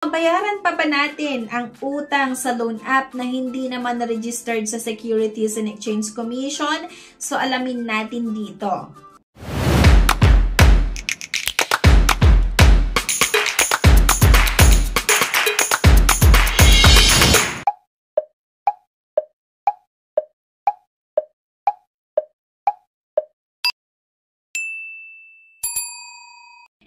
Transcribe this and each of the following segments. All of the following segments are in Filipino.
Bayaran pa ba natin ang utang sa loan app na hindi naman na-registered sa Securities and Exchange Commission? So alamin natin dito.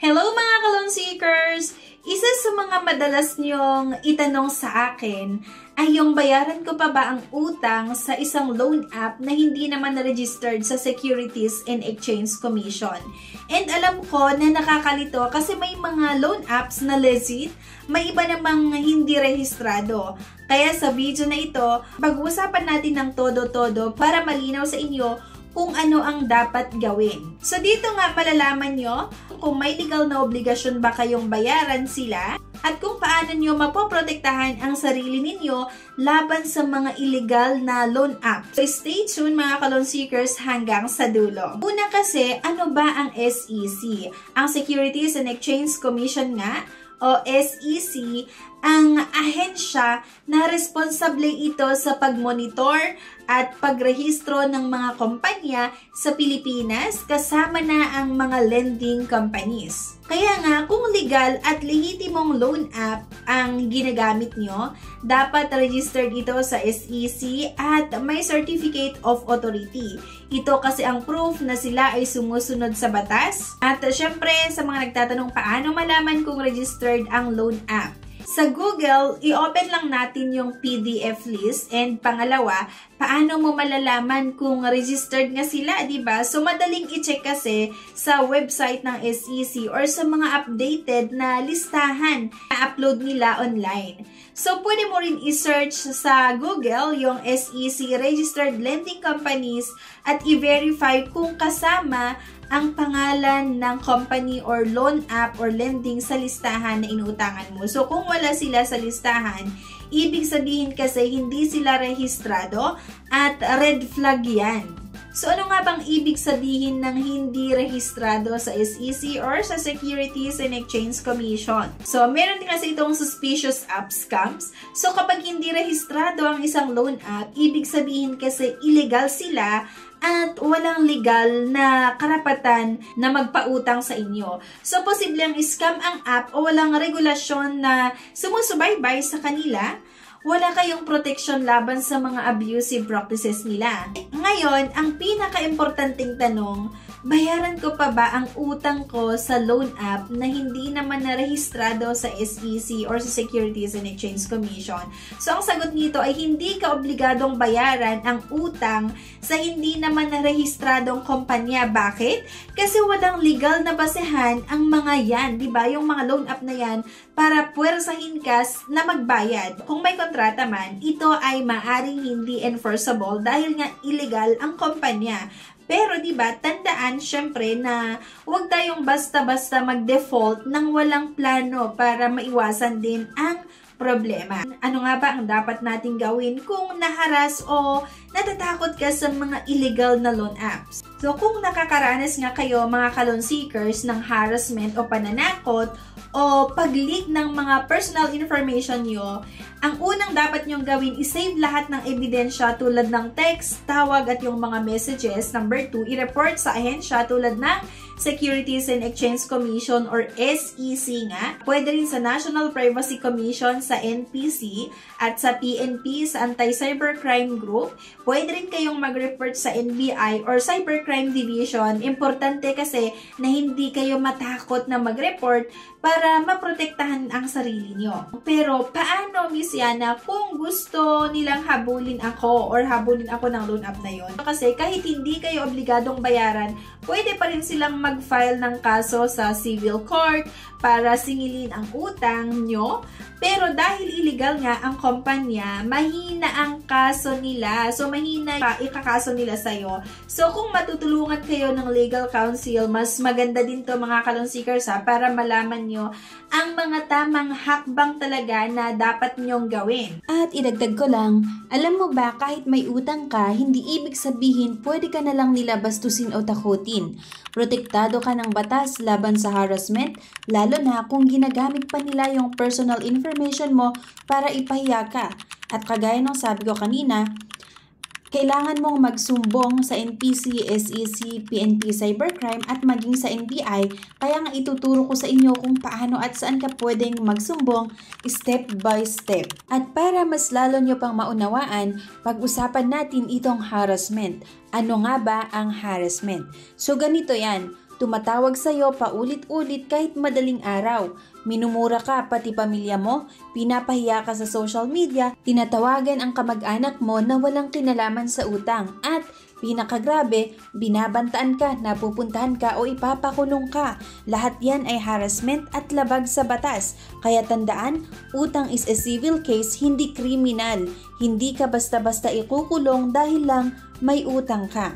Hello mga ka-loan seekers! Isa sa mga madalas niyong itanong sa akin ay yung bayaran ko pa ba ang utang sa isang loan app na hindi naman na-registered sa Securities and Exchange Commission. And alam ko na nakakalito kasi may mga loan apps na legit, may iba namang hindi rehistrado. Kaya sa video na ito, pag-uusapan natin ng todo-todo para malinaw sa inyo kung ano ang dapat gawin. So dito nga malalaman nyo kung may legal na obligasyon ba kayong bayaran sila at kung paano nyo mapoprotektahan ang sarili ninyo laban sa mga illegal na loan app. So stay tuned mga ka-loan seekers hanggang sa dulo. Una kasi, ano ba ang SEC? Ang Securities and Exchange Commission nga o SEC ang ahensya na responsable ito sa pagmonitor at pagrehistro ng mga kumpanya sa Pilipinas kasama na ang mga lending companies. Kaya nga, kung legal at lehitimong loan app ang ginagamit nyo, dapat registered ito sa SEC at may Certificate of Authority. Ito kasi ang proof na sila ay sumusunod sa batas. At syempre, sa mga nagtatanong paano malaman kung registered ang loan app. Sa Google, i-open lang natin yung PDF list and pangalawa, paano mo malalaman kung registered nga sila, diba? So, madaling i-check kasi sa website ng SEC or sa mga updated na listahan na upload nila online. So, pwede mo rin i-search sa Google yung SEC Registered Lending Companies at i-verify kung kasama ang pangalan ng company or loan app or lending sa listahan na inuutangan mo. So, kung wala sila sa listahan, ibig sabihin kasi hindi sila rehistrado at red flag yan. So, ano nga bang ibig sabihin ng hindi rehistrado sa SEC or sa Securities and Exchange Commission? So, meron din kasi itong suspicious app scams. So, kapag hindi rehistrado ang isang loan app, ibig sabihin kasi illegal sila at walang legal na karapatan na magpautang sa inyo. So, posibleng scam ang app o walang regulasyon na sumusubaybay sa kanila. Wala kayong protection laban sa mga abusive practices nila. Ngayon, ang pinaka-importanting tanong, bayaran ko pa ba ang utang ko sa loan app na hindi naman narehistrado sa SEC or sa Securities and Exchange Commission? So, ang sagot nito ay hindi ka obligadong bayaran ang utang sa hindi naman narehistradong kumpanya. Bakit? Kasi walang legal na basehan ang mga yan, di ba? Yung mga loan app na yan para puwersahin ka na magbayad. Kung may kontrata man, ito ay maaring hindi enforceable dahil nga illegal ang kumpanya. Pero 'di ba, tandaan syempre na huwag tayong basta-basta mag-default nang walang plano para maiwasan din ang problema. Ano nga ba ang dapat nating gawin kung naharas o natatakot ka sa mga illegal na loan apps? So kung nakakaranas nga kayo mga ka-loan seekers ng harassment o pananakot o pag-leak ng mga personal information nyo, ang unang dapat nyong gawin is save lahat ng ebidensya tulad ng text, tawag at yung mga messages. Number 2, i-report sa ahensya tulad ng Securities and Exchange Commission or SEC nga. Pwede rin sa National Privacy Commission sa NPC at sa PNP sa Anti-Cybercrime Group. Pwede rin kayong mag-report sa NBI or Cybercrime Division. Importante kasi na hindi kayo matakot na mag-report para maprotektahan ang sarili nyo. Pero paano, Miss Yana, kung gusto nilang habulin ako or habulin ako ng loan app na yon? Kasi kahit hindi kayo obligadong bayaran, pwede pa rin silang mag-file ng kaso sa civil court para singilin ang utang nyo. Pero dahil illegal nga ang kumpanya, mahina ang kaso nila. So, mahina ikakaso nila sa'yo. So, kung matutulungan kayo ng legal counsel, mas maganda din to mga ka-loan seekers para malaman nyo ang mga tamang hakbang talaga na dapat nyong gawin. At idagdag ko lang, alam mo ba kahit may utang ka, hindi ibig sabihin pwede ka na lang nila bastusin o takutin. Protect protektado ka ng batas laban sa harassment, lalo na kung ginagamit pa nila yung personal information mo para ipahiya ka. At kagaya ng sabi ko kanina, kailangan mong magsumbong sa NPC, SEC, PNP Cybercrime at maging sa NBI. Kaya nga ituturo ko sa inyo kung paano at saan ka pwedeng magsumbong step by step. At para mas lalo nyo pang maunawaan, pag-usapan natin itong harassment. Ano nga ba ang harassment? So ganito yan. Tumatawag sa'yo paulit-ulit kahit madaling araw. Minumura ka pati pamilya mo, pinapahiya ka sa social media, tinatawagan ang kamag-anak mo na walang kinalaman sa utang, at pinakagrabe, binabantaan ka, napupuntahan ka o ipapakulong ka. Lahat yan ay harassment at labag sa batas. Kaya tandaan, utang is a civil case, hindi kriminal. Hindi ka basta-basta ikukulong dahil lang may utang ka.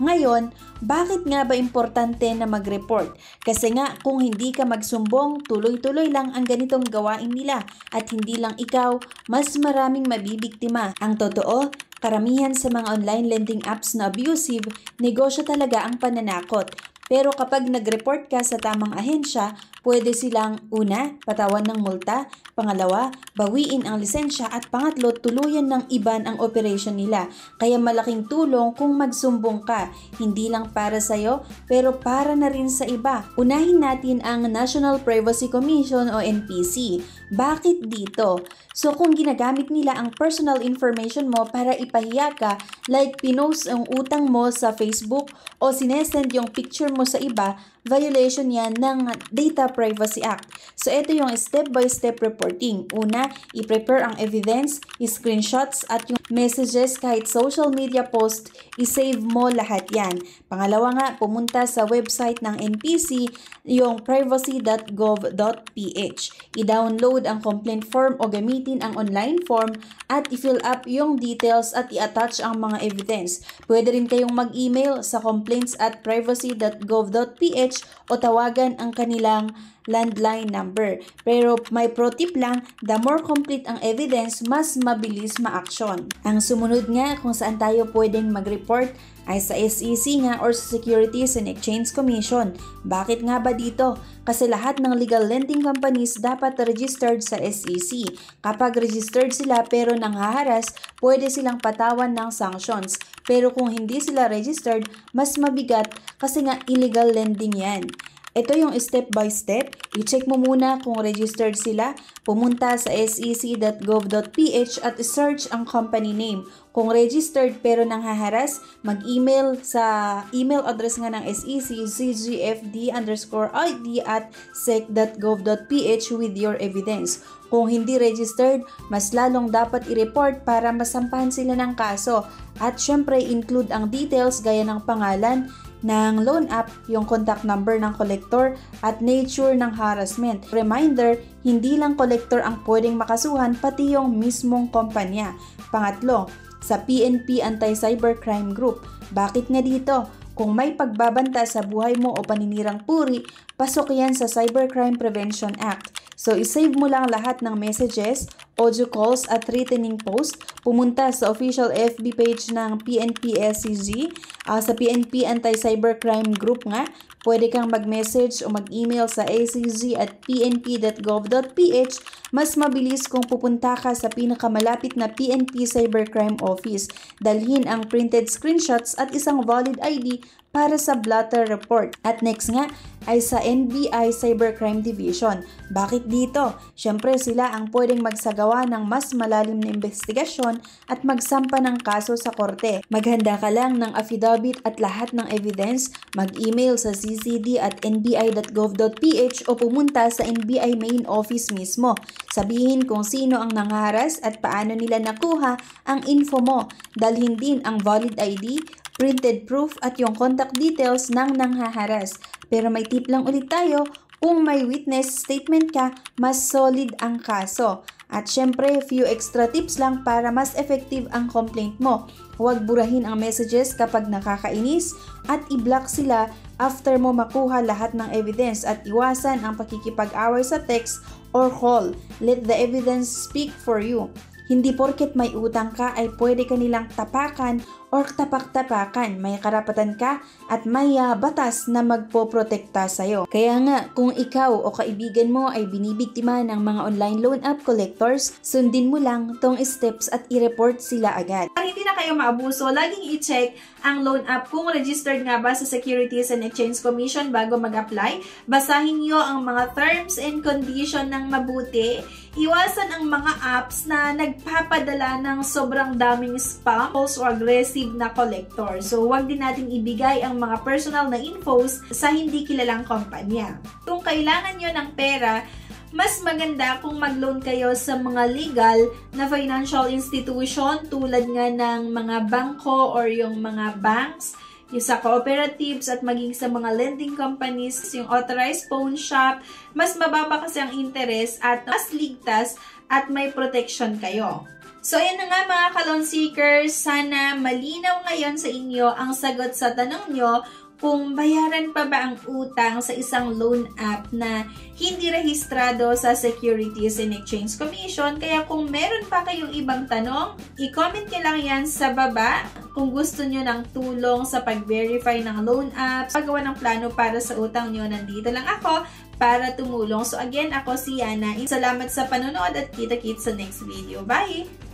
Ngayon, bakit nga ba importante na mag-report? Kasi nga kung hindi ka magsumbong, tuloy-tuloy lang ang ganitong gawain nila at hindi lang ikaw, mas maraming mabibiktima. Ang totoo, karamihan sa mga online lending apps na abusive, negosyo talaga ang pananakot. Pero kapag nag-report ka sa tamang ahensya, pwede silang una, patawan ng multa, pangalawa, bawiin ang lisensya at pangatlo, tuluyan ng iban ang operation nila. Kaya malaking tulong kung magsumbong ka, hindi lang para sa'yo, pero para na rin sa iba. Unahin natin ang National Privacy Commission o NPC. Bakit dito? So kung ginagamit nila ang personal information mo para ipahiya ka, like pinost ang utang mo sa Facebook o sinesend yung picture mo sa iba, violation yan ng Data Privacy Act. So ito yung step-by-step reporting. Una, i-prepare ang evidence, i-screenshots at yung messages kahit social media post, i-save mo lahat yan. Pangalawa nga, pumunta sa website ng NPC, yung privacy.gov.ph. I-download ang complaint form o gamitin ang online form at i-fill up yung details at i-attach ang mga evidence. Pwede rin kayong mag-email sa complaints@privacy.gov.ph o tawagan ang kanilang landline number. Pero may pro tip lang, the more complete ang evidence, mas mabilis ma-action. Ang sumunod nga kung saan tayo pwedeng mag-report ay sa SEC nga or sa Securities and Exchange Commission. Bakit nga ba dito? Kasi lahat ng legal lending companies dapat registered sa SEC. Kapag registered sila pero nanghaharas, pwede silang patawan ng sanctions. Pero kung hindi sila registered, mas mabigat kasi nga illegal lending yan. Ito yung step by step. I-check mo muna kung registered sila. Pumunta sa sec.gov.ph at search ang company name. Kung registered pero nanghaharas, mag-email sa email address nga ng SEC, cgfd_id@sec.gov.ph with your evidence. Kung hindi registered, mas lalong dapat i-report para masampahan sila ng kaso. At syempre, include ang details gaya ng pangalan ng loan app, yung contact number ng collector at nature ng harassment. Reminder, hindi lang collector ang pwedeng makasuhan, pati yung mismong kumpanya. Pangatlo, sa PNP Anti-Cybercrime Group. Bakit nga dito? Kung may pagbabanta sa buhay mo o paninirang puri, pasok yan sa Cybercrime Prevention Act. So, isave mo lang lahat ng messages, audio calls at threatening post. Pumunta sa official FB page ng PNP-SCG. Sa PNP Anti-Cybercrime Group nga, pwede kang mag-message o mag-email sa scg@pnp.gov.ph. Mas mabilis kung pupunta ka sa pinakamalapit na PNP Cybercrime Office. Dalhin ang printed screenshots at isang valid ID para sa blotter report. At next nga ay sa NBI Cybercrime Division. Bakit dito? Siyempre sila ang pwedeng magsagawa ng mas malalim na investigasyon at magsampa ng kaso sa korte. Maghanda ka lang ng affidavit at lahat ng evidence, mag-email sa ccd@nbi.gov.ph o pumunta sa NBI main office mismo. Sabihin kung sino ang nangharas at paano nila nakuha ang info mo. Dalhin din ang valid ID, printed proof at yung contact details ng nanghaharas. Pero may tip lang ulit tayo, kung may witness statement ka, mas solid ang kaso. At syempre, few extra tips lang para mas effective ang complaint mo. Huwag burahin ang messages kapag nakakainis at i-block sila after mo makuha lahat ng evidence at iwasan ang pakikipag-away sa text or call. Let the evidence speak for you. Hindi porket may utang ka ay pwede ka nilang tapakan or tapak-tapakan. May karapatan ka at may batas na magpoprotekta sa'yo. Kaya nga, kung ikaw o kaibigan mo ay binibiktima ng mga online loan app collectors, sundin mo lang tong steps at i-report sila agad. Para hindi na kayo maabuso, laging i-check ang loan app kung registered nga ba sa Securities and Exchange Commission bago mag-apply. Basahin nyo ang mga terms and condition ng mabuti. Iwasan ang mga apps na nagpapadala ng sobrang daming spam o aggressive na collector. So, huwag din natin ibigay ang mga personal na infos sa hindi kilalang kumpanya. Kung kailangan nyo ng pera, mas maganda kung mag-loan kayo sa mga legal na financial institution tulad nga ng mga bangko or yung mga banks, yung sa cooperatives at maging sa mga lending companies, yung authorized pawn shop, mas mababa kasi ang interest at mas ligtas at may protection kayo. So, ayan na nga mga ka-loan seekers, sana malinaw ngayon sa inyo ang sagot sa tanong nyo kung bayaran pa ba ang utang sa isang loan app na hindi rehistrado sa Securities and Exchange Commission. Kaya kung meron pa kayong ibang tanong, i-comment nyo lang yan sa baba. Kung gusto nyo ng tulong sa pag-verify ng loan apps, paggawa ng plano para sa utang nyo, nandito lang ako para tumulong. So again, ako si Yana. Salamat sa panonood at kita-kits sa next video. Bye!